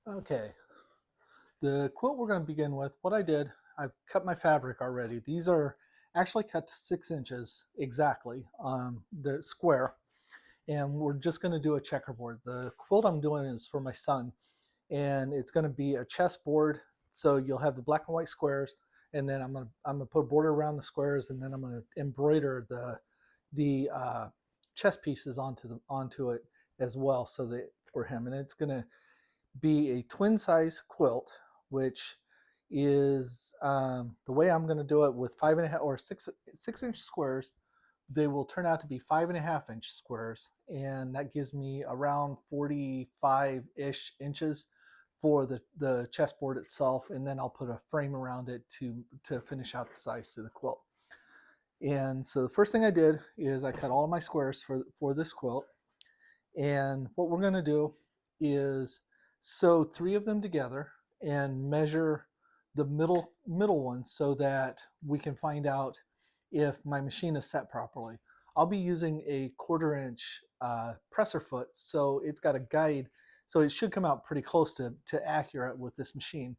Okay, the quilt we're going to begin with, what I did, I've cut my fabric already. These are actually cut to 6 inches exactly, the square, and we're just going to do a checkerboard. The quilt I'm doing is for my son, and it's going to be a chessboard. So you'll have the black and white squares, and then I'm gonna put a border around the squares, and then I'm going to embroider the chess pieces onto it as well, so that for him, and it's going to be a twin size quilt, which is the way I'm going to do it with 5.5 or 6 inch squares. They will turn out to be 5.5 inch squares, and that gives me around 45-ish inches for the chessboard itself, and then I'll put a frame around it to finish out the size to the quilt. And so the first thing I did is I cut all of my squares for this quilt, and what we're going to do is sew 3 of them together and measure the middle one so that we can find out if my machine is set properly. I'll be using a 1/4 inch presser foot, so it's got a guide, so it should come out pretty close to accurate with this machine.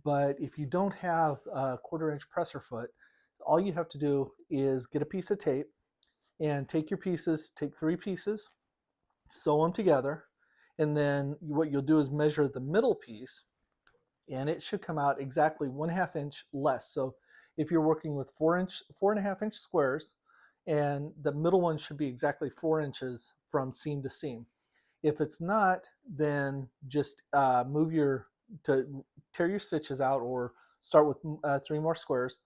But if you don't have a 1/4 inch presser foot, all you have to do is get a piece of tape and take your pieces, take 3 pieces, sew them together, and then what you'll do is measure the middle piece, and it should come out exactly 1/2 inch less. So if you're working with 4.5 inch squares, and the middle one should be exactly 4 inches from seam to seam. If it's not, then just tear your stitches out, or start with 3 more squares,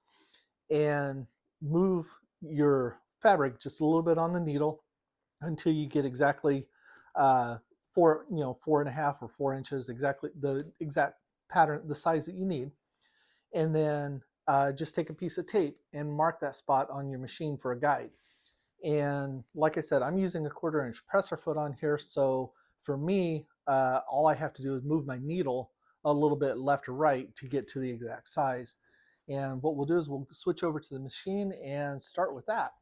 and move your fabric just a little bit on the needle until you get exactly 4.5 or 4 inches, exactly the exact pattern, the size that you need. And then just take a piece of tape and mark that spot on your machine for a guide. And like I said, I'm using a 1/4 inch presser foot on here, so for me, all I have to do is move my needle a little bit left or right to get to the exact size. And what we'll do is we'll switch over to the machine and start with that.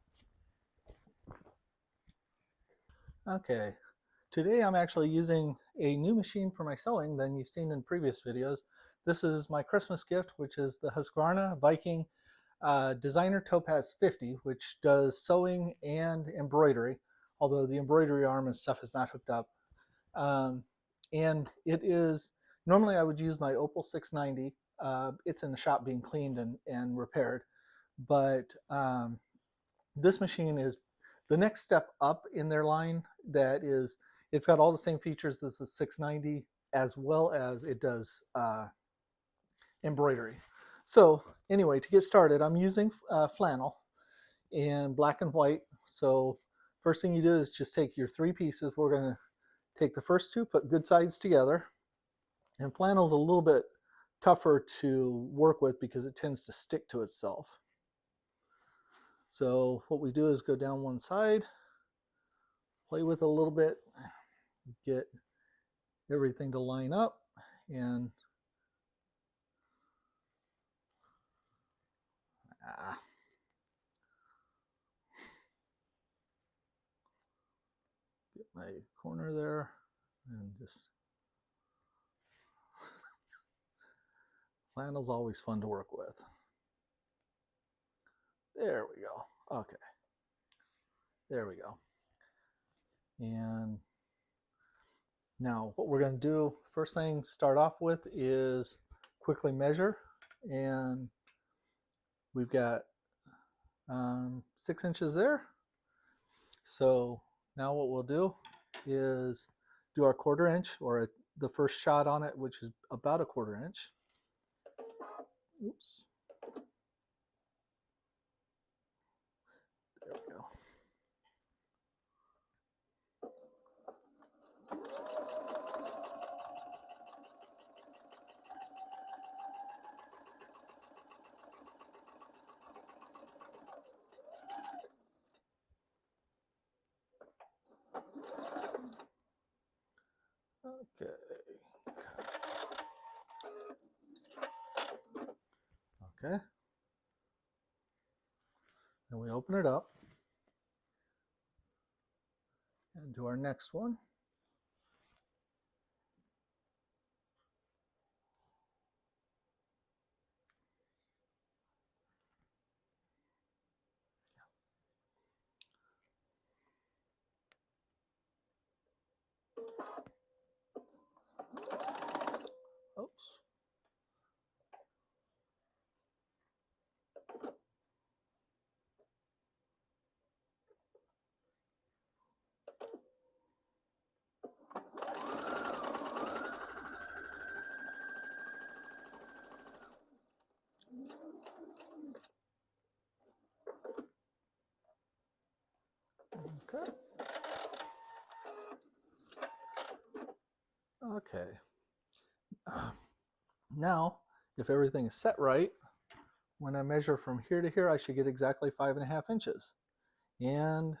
Okay, today I'm actually using a new machine for my sewing than you've seen in previous videos. This is my Christmas gift, which is the Husqvarna Viking Designer Topaz 50, which does sewing and embroidery, although the embroidery arm and stuff is not hooked up. Um, and it is, normally I would use my Opal 690. It's in the shop being cleaned and repaired, but this machine is the next step up in their line. That is, it's got all the same features as the 690, as well as it does embroidery. So anyway, to get started, I'm using flannel and black and white. So first thing you do is just take your 3 pieces. We're going to take the first 2, put good sides together. And flannel is a little bit tougher to work with because it tends to stick to itself. So what we do is go down one side, play with it a little bit, get everything to line up, and get my corner there, and just flannel's always fun to work with. There we go. Okay, there we go. And now what we're going to do, first thing start off with, is quickly measure, and we've got 6 inches there. So now what we'll do is do our 1/4 inch, or the first shot on it, which is about a 1/4 inch. Oops. There we go. Okay. Okay. Then we open it up and do our next one. cut. Okay. Now, if everything is set right, when I measure from here to here, I should get exactly 5.5 inches. And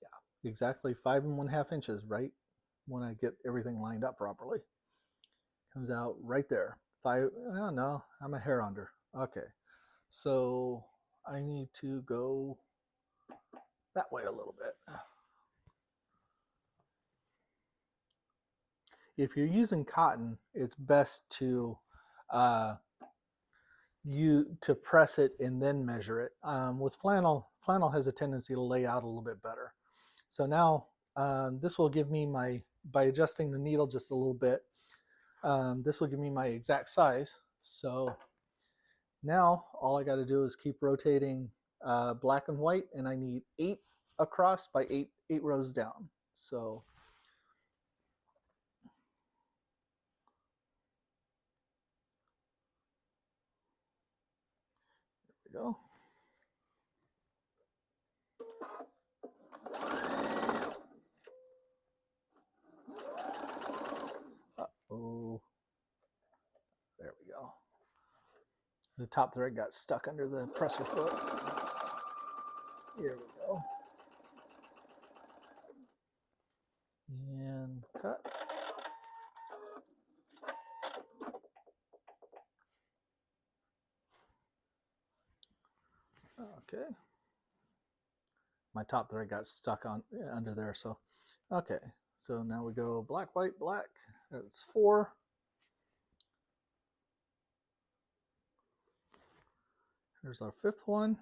yeah, exactly 5.5 inches, right? When I get everything lined up properly. Comes out right there. Oh no, I'm a hair under. Okay. So I need to go that way a little bit. If you're using cotton, it's best to press it and then measure it. With flannel has a tendency to lay out a little bit better. So now this will give me by adjusting the needle just a little bit, this will give me my exact size. So now all I got to do is keep rotating black and white, and I need 8 across by 8 rows down. So there we go. Uh-oh. There we go. The top thread got stuck under the presser foot. Here we go. And cut. Okay. My top thread got stuck on under there, so okay. So now we go black, white, black. That's 4. Here's our 5th one.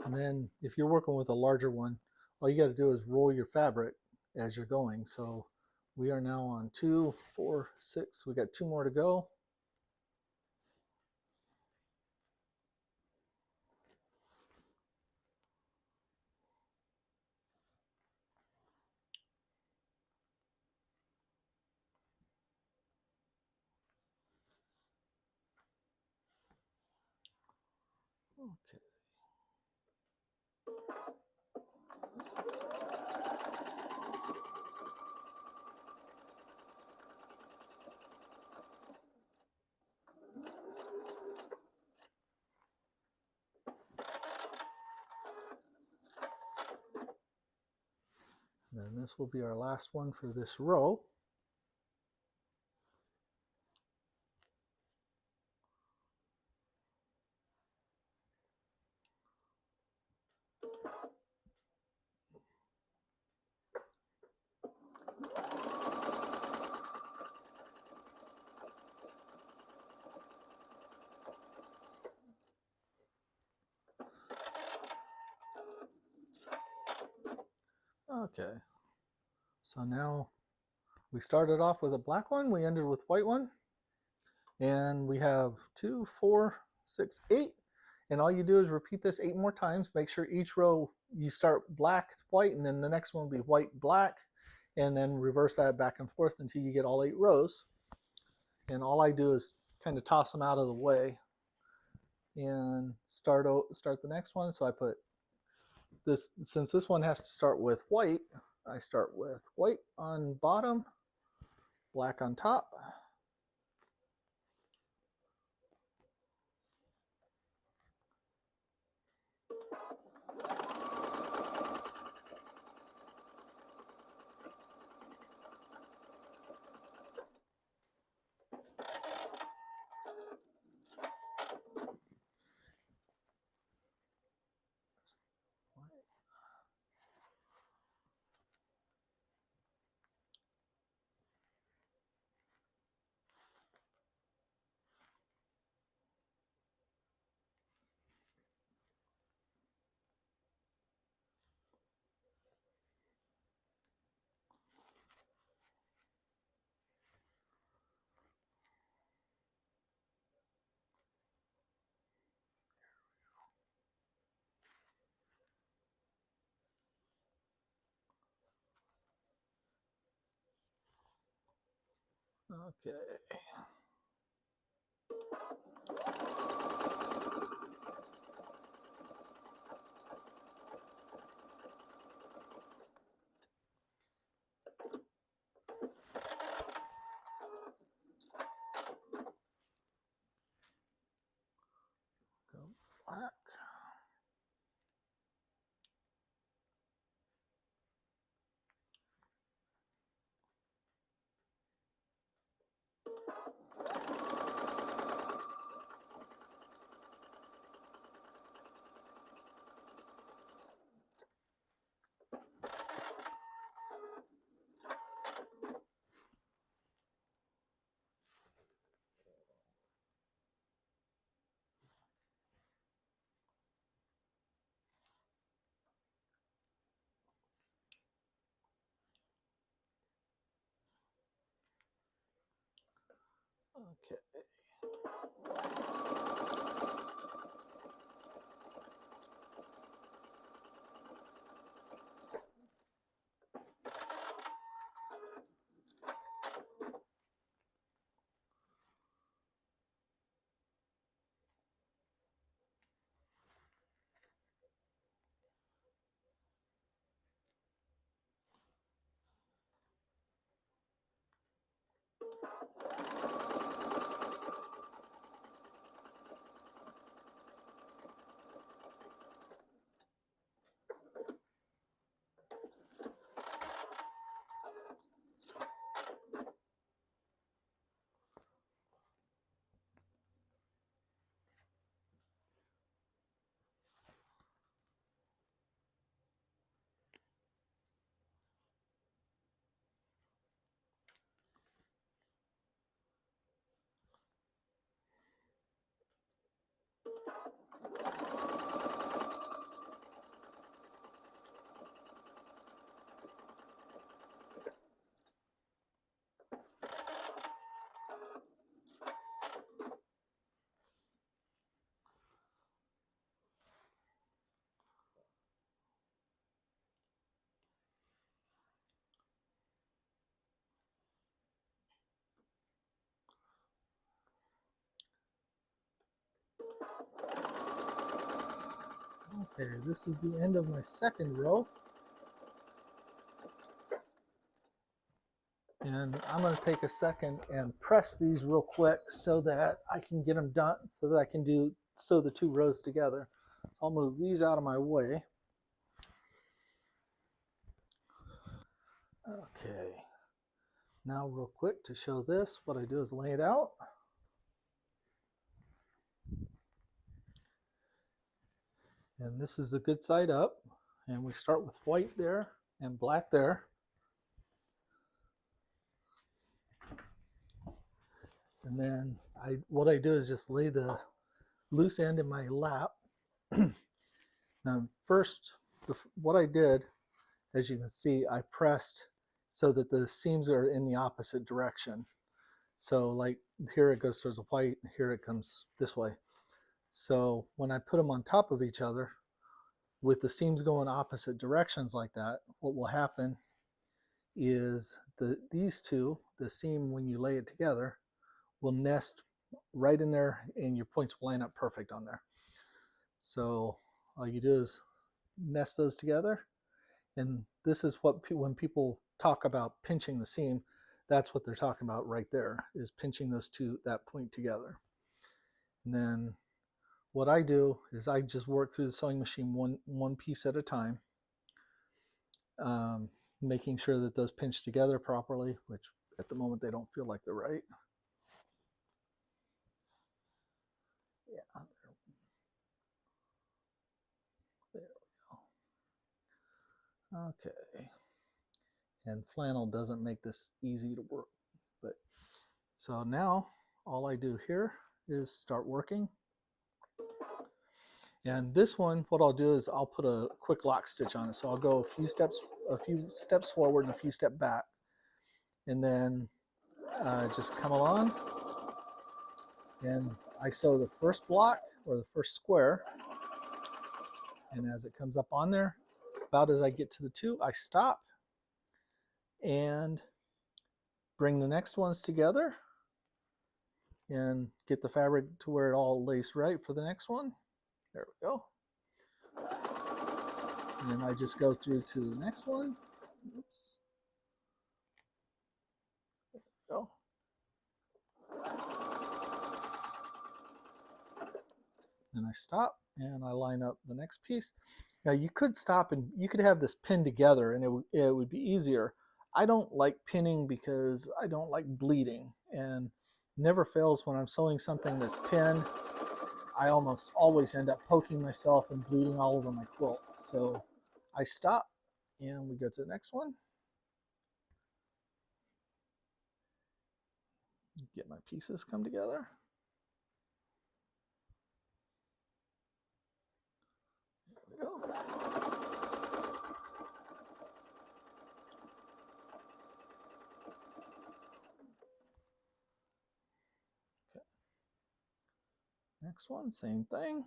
And then if you're working with a larger one, all you got to do is roll your fabric as you're going. So we are now on 2, 4, 6. We got 2 more to go. Okay. Then this will be our last one for this row. Okay. So now we started off with a black one, we ended with white one, and we have 2, 4, 6, 8. And all you do is repeat this 8 more times. Make sure each row you start black, white, and then the next one will be white, black, and then reverse that back and forth until you get all 8 rows. And all I do is kind of toss them out of the way and start the next one. So I put this, since this one has to start with white, I start with white on bottom, black on top. Okay. Go black. Okay. Okay, this is the end of my second row. And I'm going to take a second and press these real quick so that I can get them done, so that I can sew the two rows together. I'll move these out of my way. Okay, now real quick to show this, what I do is lay it out. And this is the good side up. And we start with white there and black there. And then what I do is just lay the loose end in my lap. Now first, what I did, as you can see, I pressed so that the seams are in the opposite direction. So like here it goes towards the white, here it comes this way. So when I put them on top of each other, with the seams going opposite directions like that, what will happen is these two, the seam when you lay it together, will nest right in there and your points will line up perfect on there. So all you do is nest those together. And this is what when people talk about pinching the seam, that's what they're talking about right there, is pinching those two, that point together. And then what I do is I just work through the sewing machine one piece at a time, making sure that those pinch together properly, which at the moment they don't feel like they're right. Yeah, there we go. Okay. And flannel doesn't make this easy to work, but so now all I do here is start working. And this one, what I'll do is I'll put a quick lock stitch on it. So I'll go a few steps forward and a few steps back, and then just come along, and I sew the first block or the first square. And as it comes up on there, about as I get to the two, I stop and bring the next ones together and get the fabric to where it all lays right for the next one. There we go. And then I just go through to the next one. Oops. There we go. And I stop and I line up the next piece. Now you could stop and you could have this pinned together and it would be easier. I don't like pinning because I don't like bleeding, and never fails when I'm sewing something that's pinned, I almost always end up poking myself and bleeding all over my quilt. So I stop and we go to the next one. Get my pieces come together. There we go. Okay. Next one, same thing.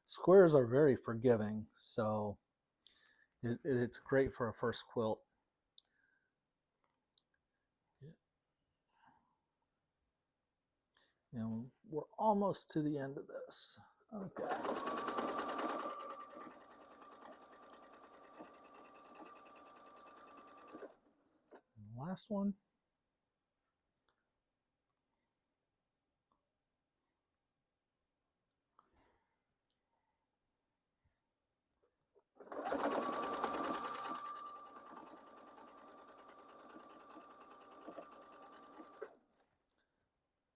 Squares are very forgiving, so it's great for a first quilt. And we're almost to the end of this. Okay. Last one.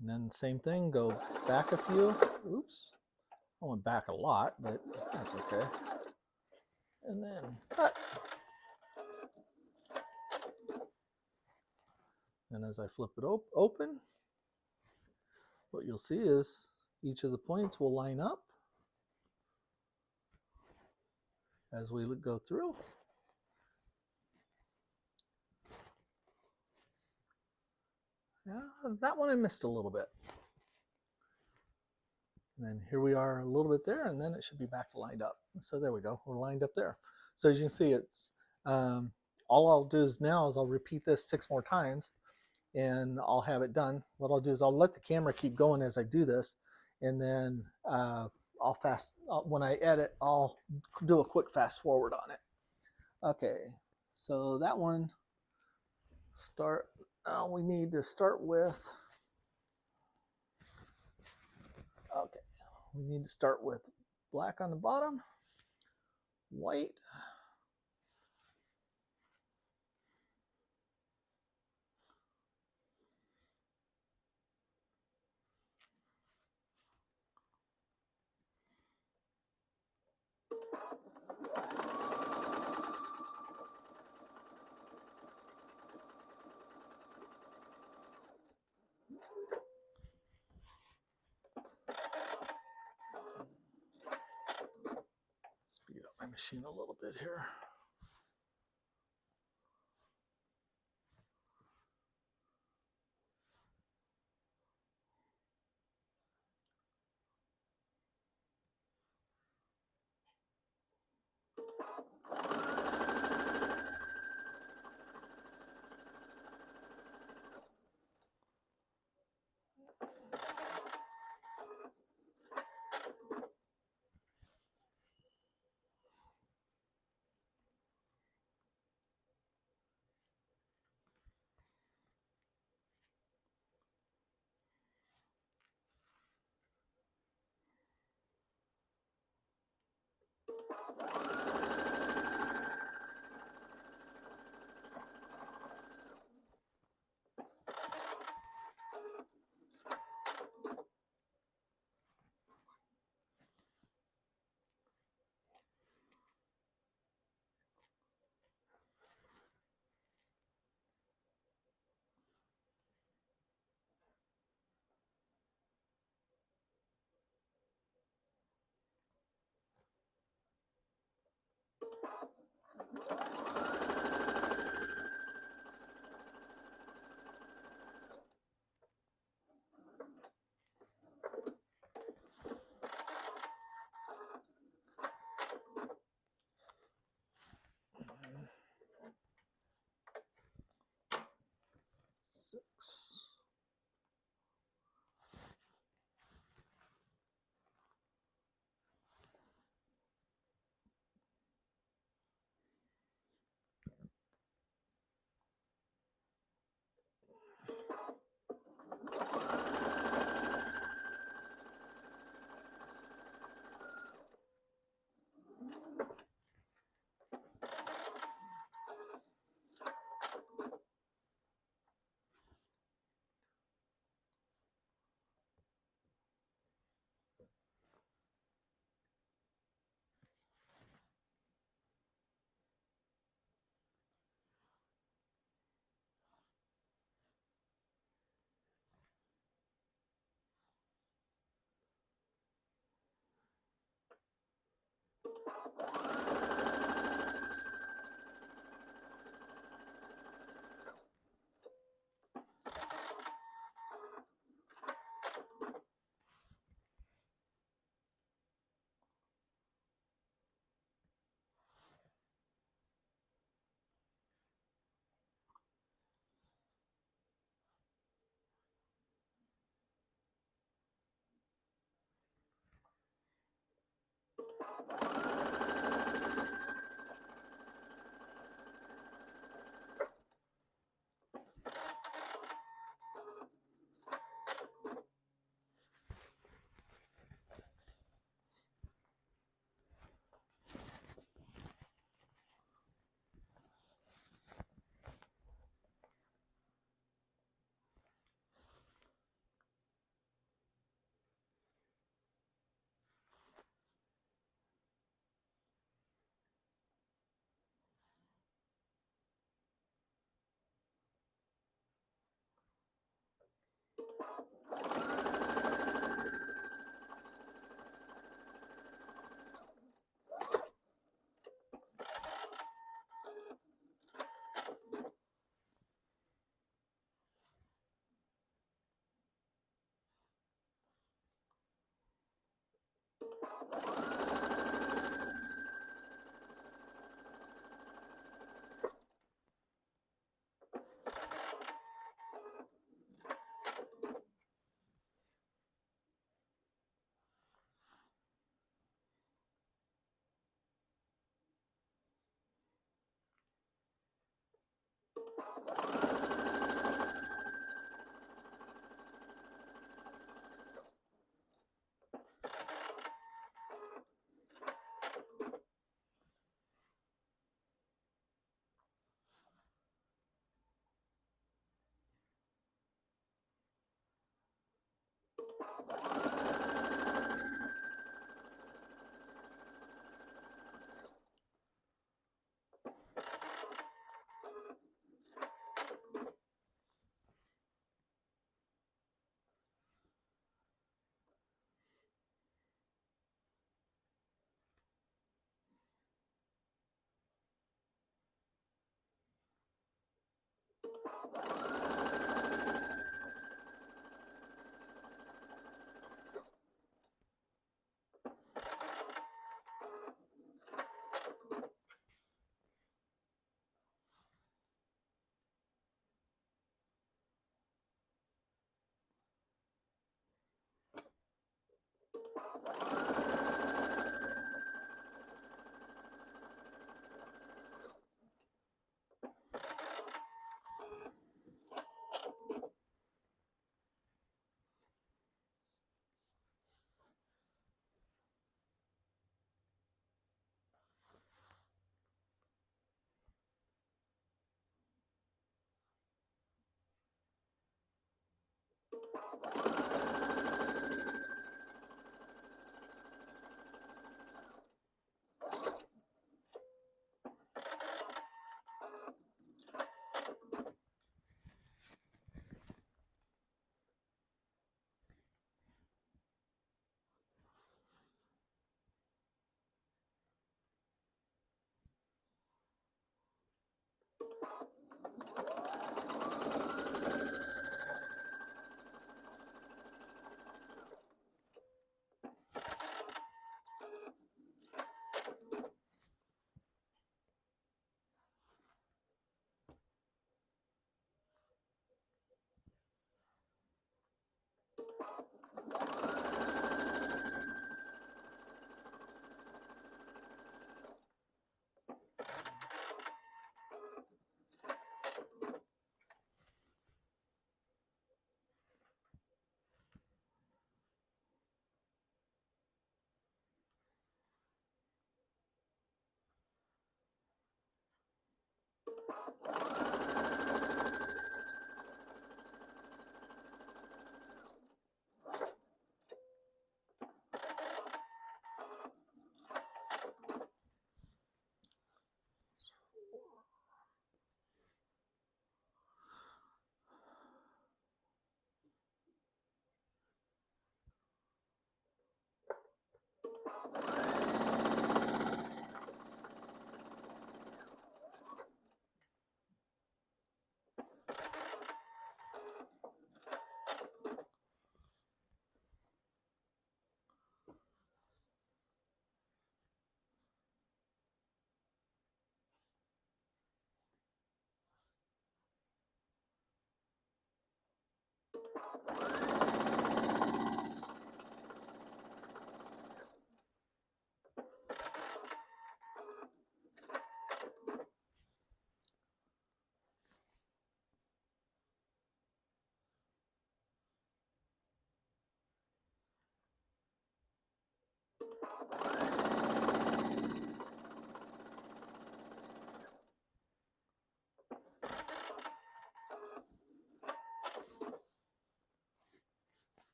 And then same thing, go back a few. Oops. I went back a lot, but that's okay. And then cut. And as I flip it open, what you'll see is each of the points will line up as we go through. Yeah, that one I missed a little bit. And then here we are a little bit there, and then it should be back lined up. So there we go, we're lined up there. So as you can see, it's all I'll do is now is I'll repeat this 6 more times and I'll have it done. What I'll do is I'll let the camera keep going as I do this, and then when I edit, I'll do a quick fast forward on it. Okay, so that one, we need to start with, okay, we need to start with black on the bottom, white, speed up my machine a little bit here.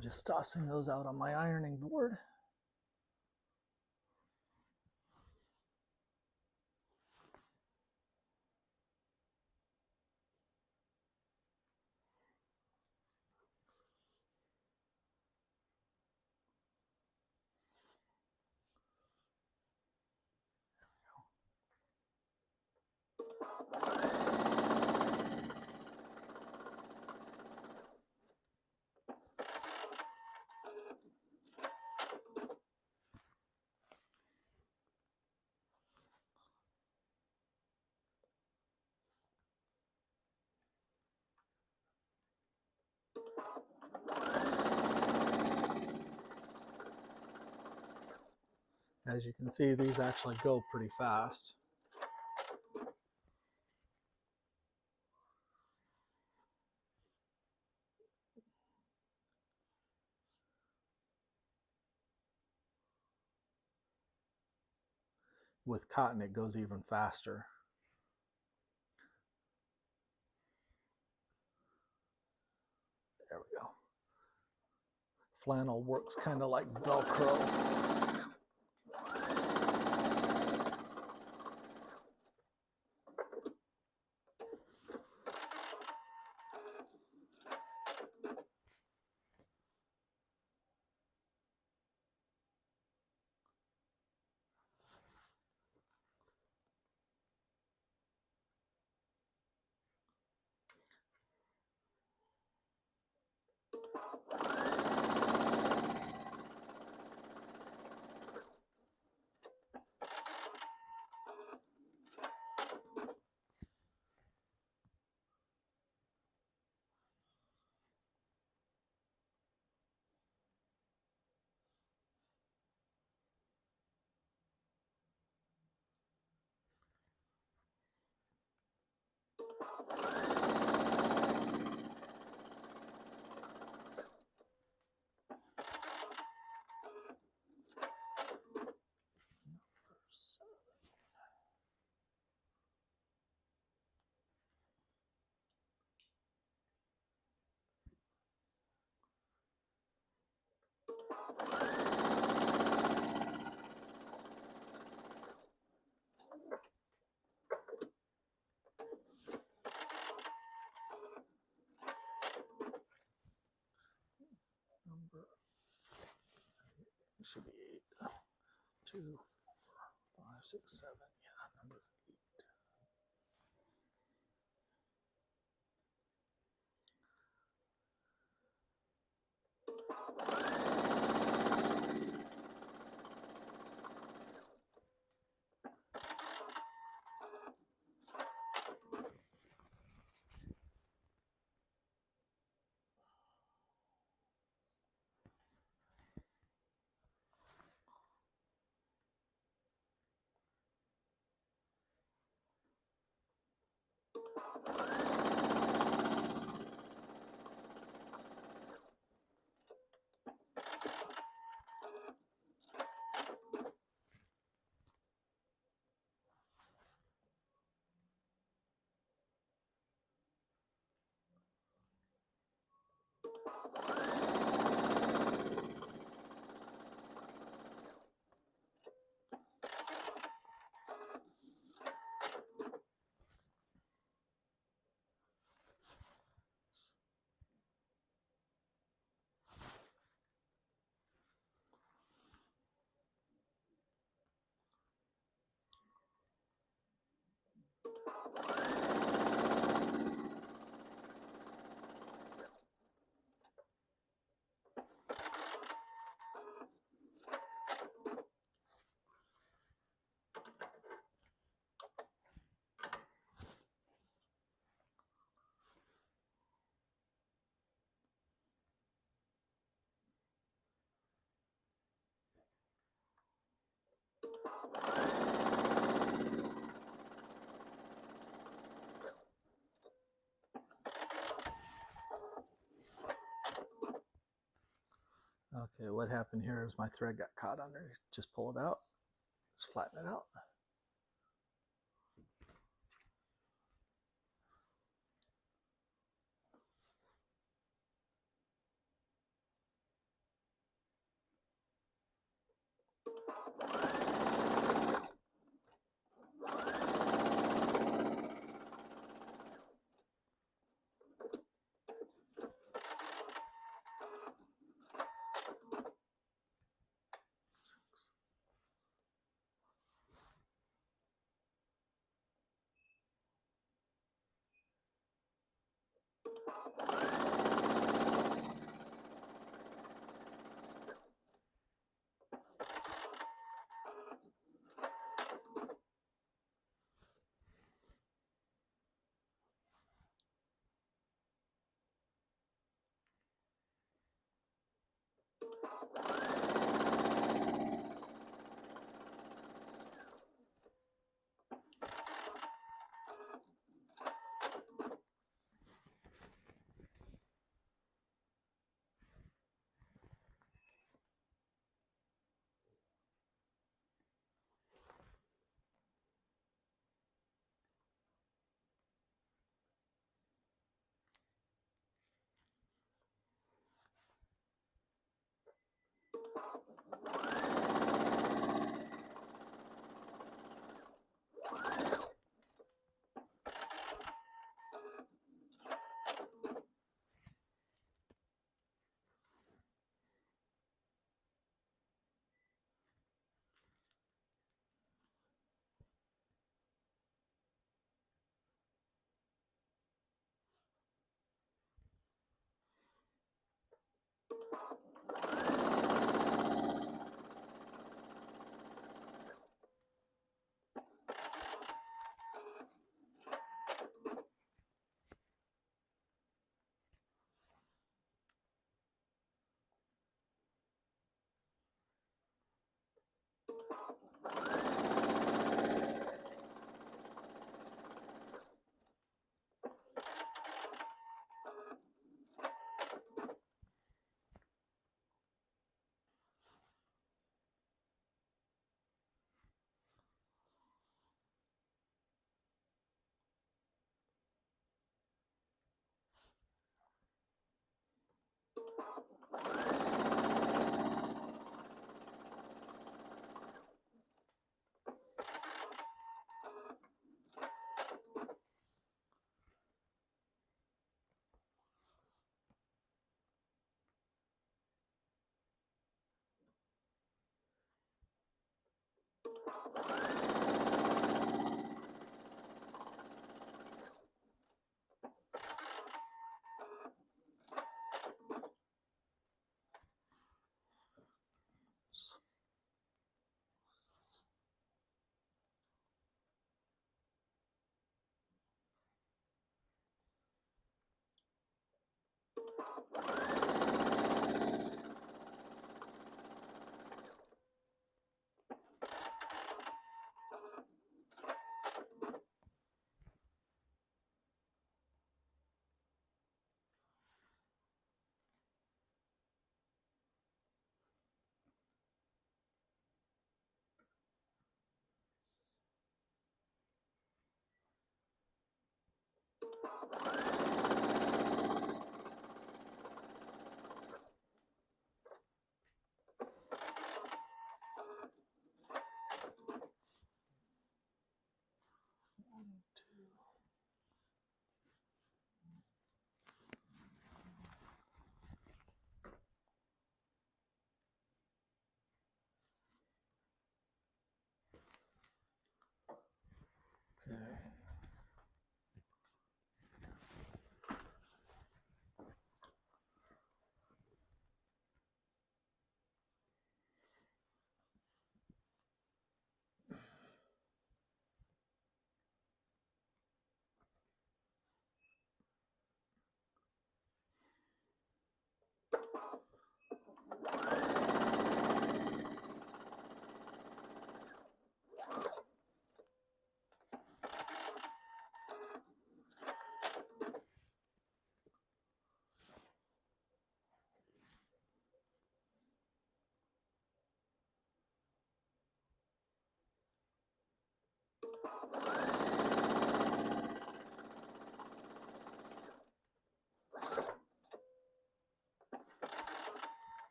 I'm just tossing those out on my ironing board. As you can see, these actually go pretty fast. With cotton, it goes even faster. There we go. Flannel works kind of like Velcro. Number, it should be 8, 2, 4, 5, 6, 7. Yeah, number 8. Okay, what happened here is my thread got caught under. Just pull it out. Just flatten it out. Okay.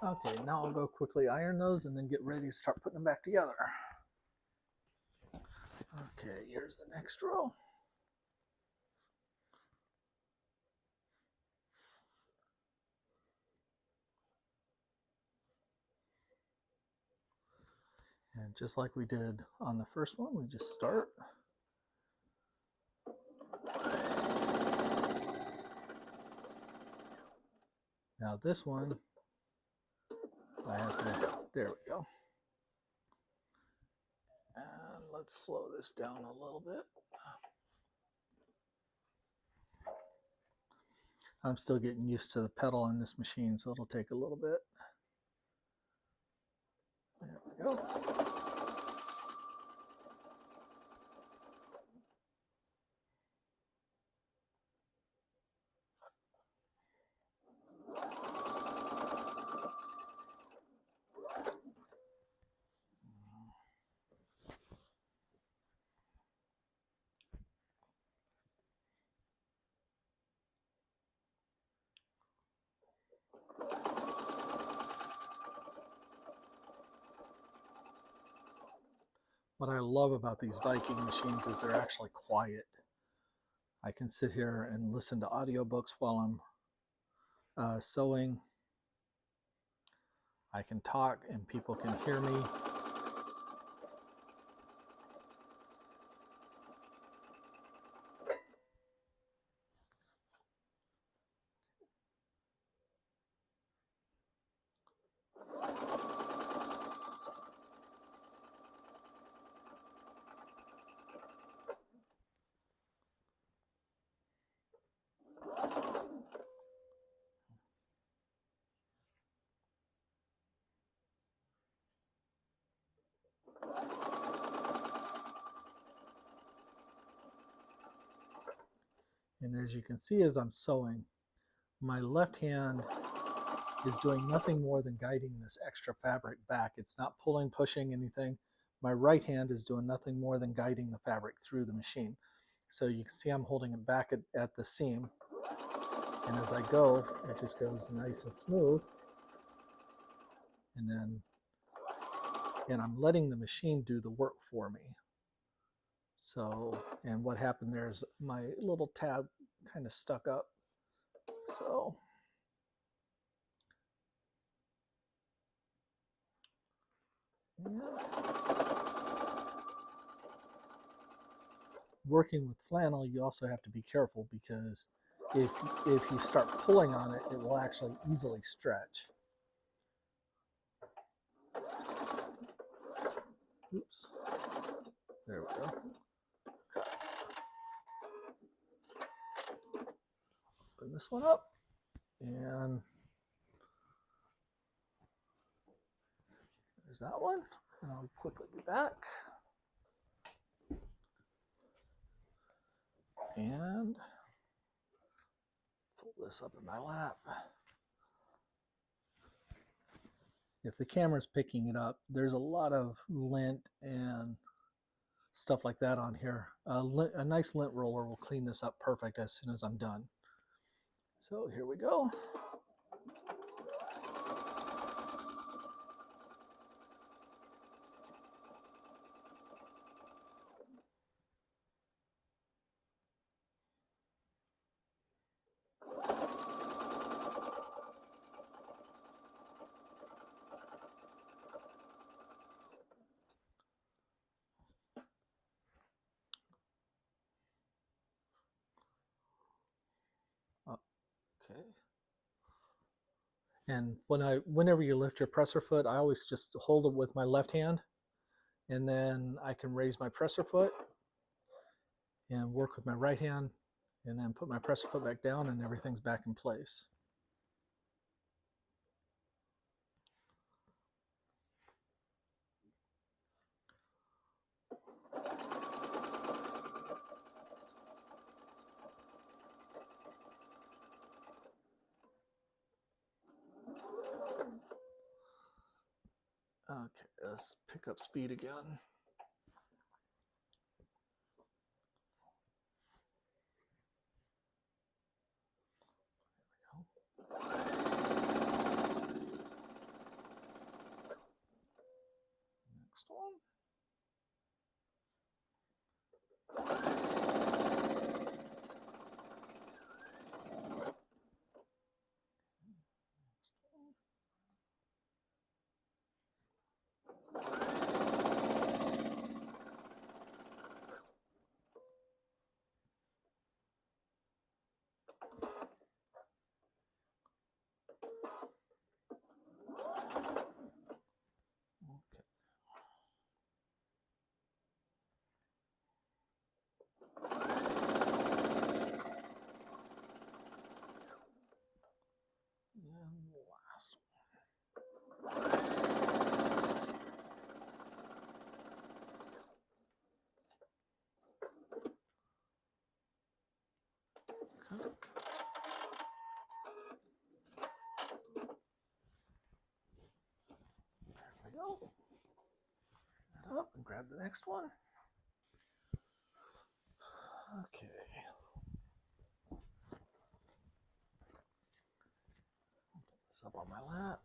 Okay, now I'll go quickly iron those and then get ready to start putting them back together. Okay, here's the next row. And just like we did on the first one, we just start. Now this one, I have to, there we go. And let's slow this down a little bit. I'm still getting used to the pedal on this machine, so it'll take a little bit. There we go. What I love about these Viking machines is they're actually quiet. I can sit here and listen to audiobooks while I'm sewing. I can talk and people can hear me. And as you can see as I'm sewing, my left hand is doing nothing more than guiding this extra fabric back. It's not pulling, pushing anything. My right hand is doing nothing more than guiding the fabric through the machine. So you can see I'm holding it back at the seam. And as I go, it just goes nice and smooth. And I'm letting the machine do the work for me. So, and what happened there is my little tab kind of stuck up. So, yeah. Working with flannel, you also have to be careful because if you start pulling on it, it will actually easily stretch. Oops. There we go. Open this one up, and there's that one. And I'll quickly be back. And pull this up in my lap. If the camera's picking it up, there's a lot of lint and stuff like that on here. A nice lint roller will clean this up perfect as soon as I'm done. So here we go. Okay. And whenever you lift your presser foot, I always just hold it with my left hand, and then I can raise my presser foot and work with my right hand, and then put my presser foot back down, and everything's back in place. Okay, let's pick up speed again. grab the next one. Okay. Put this up on my lap.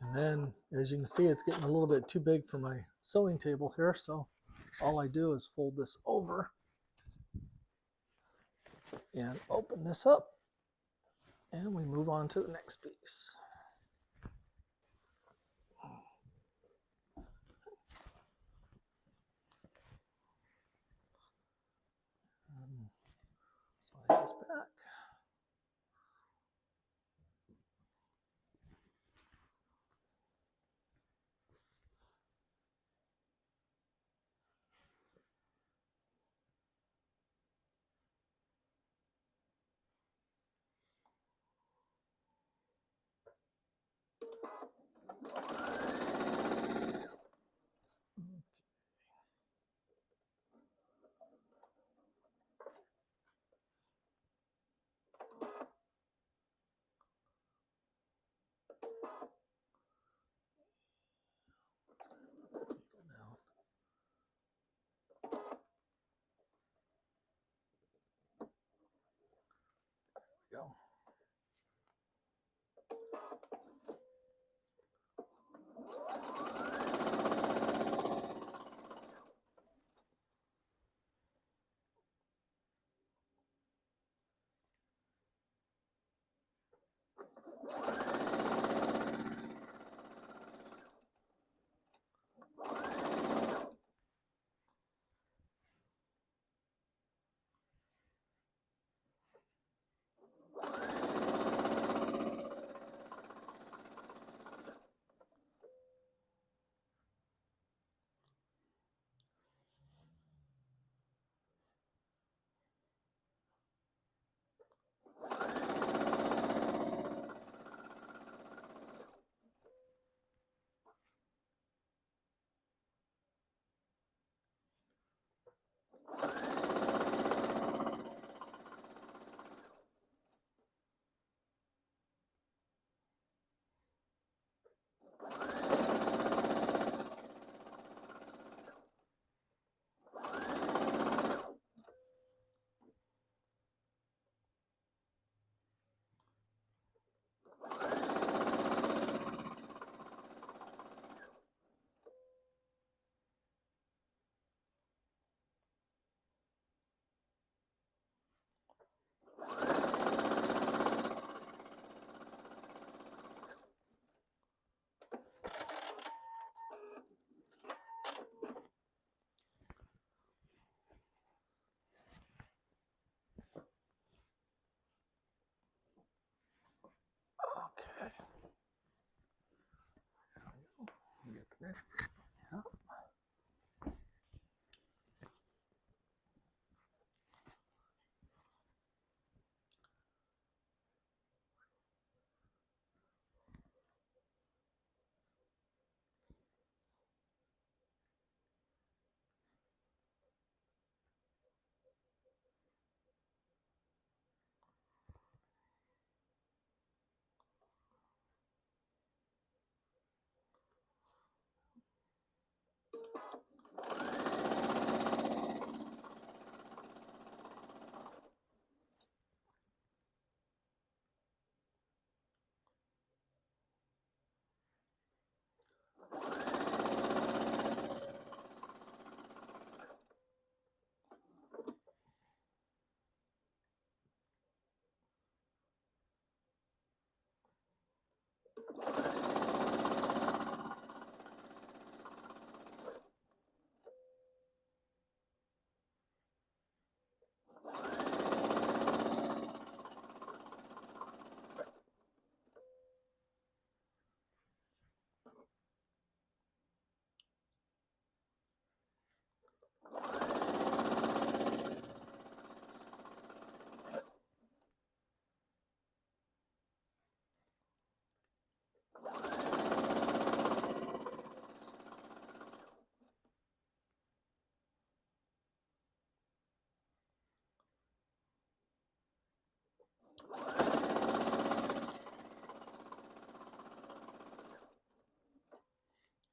And then, as you can see, it's getting a little bit too big for my sewing table here, so all I do is fold this over and open this up, and we move on to the next piece. Slide this back. Go.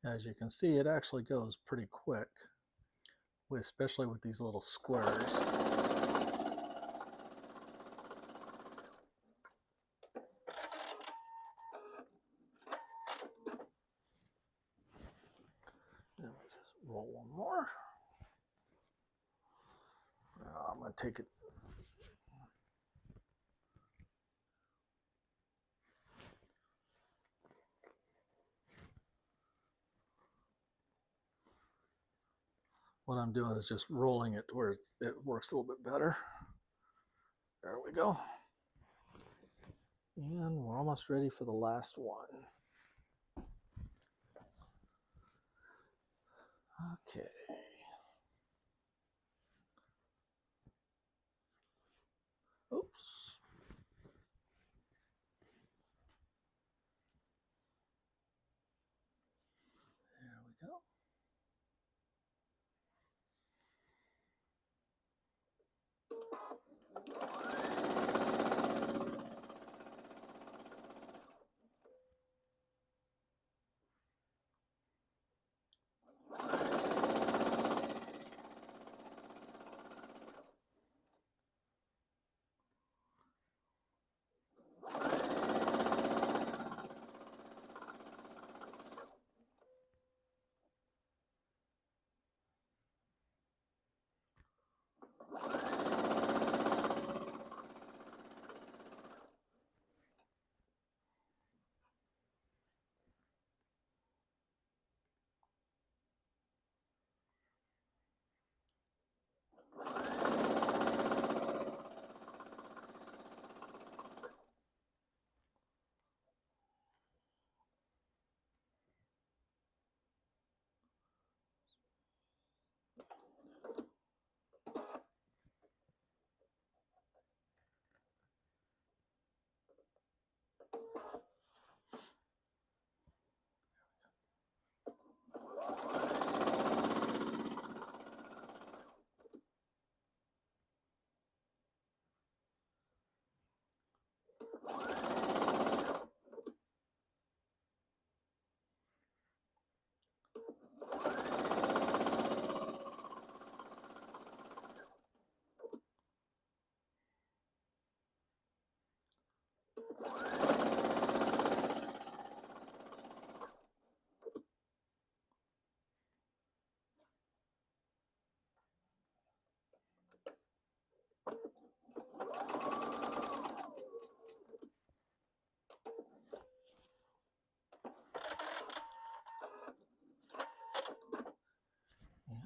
As you can see, it actually goes pretty quick, especially with these little squares. Let me just roll one more. I'm going to take it. What I'm doing is just rolling it to where it works a little bit better. There we go. And we're almost ready for the last one. Okay. Oops. There we go.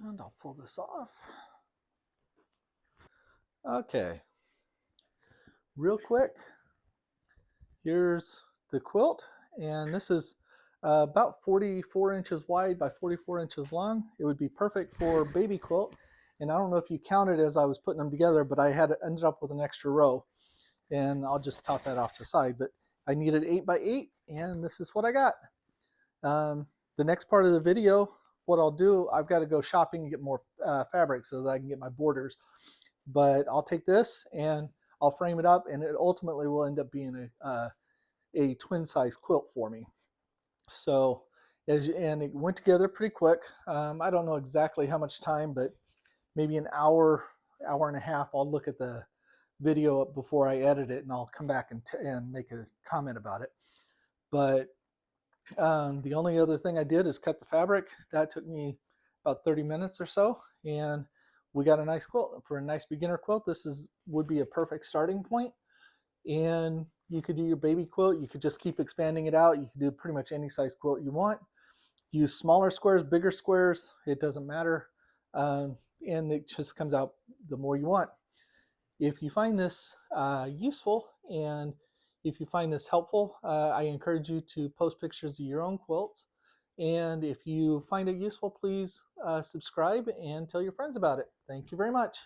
And I'll pull this off. Okay. Real quick, here's the quilt, and this is about 44 inches wide by 44 inches long. It would be perfect for baby quilt, and I don't know if you counted as I was putting them together, but I had ended up with an extra row, and I'll just toss that off to the side. But I needed 8 by 8, and this is what I got. The next part of the video, what I'll do, I've got to go shopping and get more fabric so that I can get my borders. But I'll take this and I'll frame it up, and it ultimately will end up being a twin size quilt for me. So And it went together pretty quick. I don't know exactly how much time, but maybe an hour, hour and a half. I'll look at the video before I edit it, and I'll come back and make a comment about it. But the only other thing I did is cut the fabric. That took me about 30 minutes or so, and we got a nice quilt. For a nice beginner quilt, would be a perfect starting point. And you could do your baby quilt. You could just keep expanding it out. You can do pretty much any size quilt you want. Use smaller squares, bigger squares, it doesn't matter. And it just comes out the more you want. If you find this useful, and if you find this helpful, I encourage you to post pictures of your own quilts. And if you find it useful, please subscribe and tell your friends about it. Thank you very much.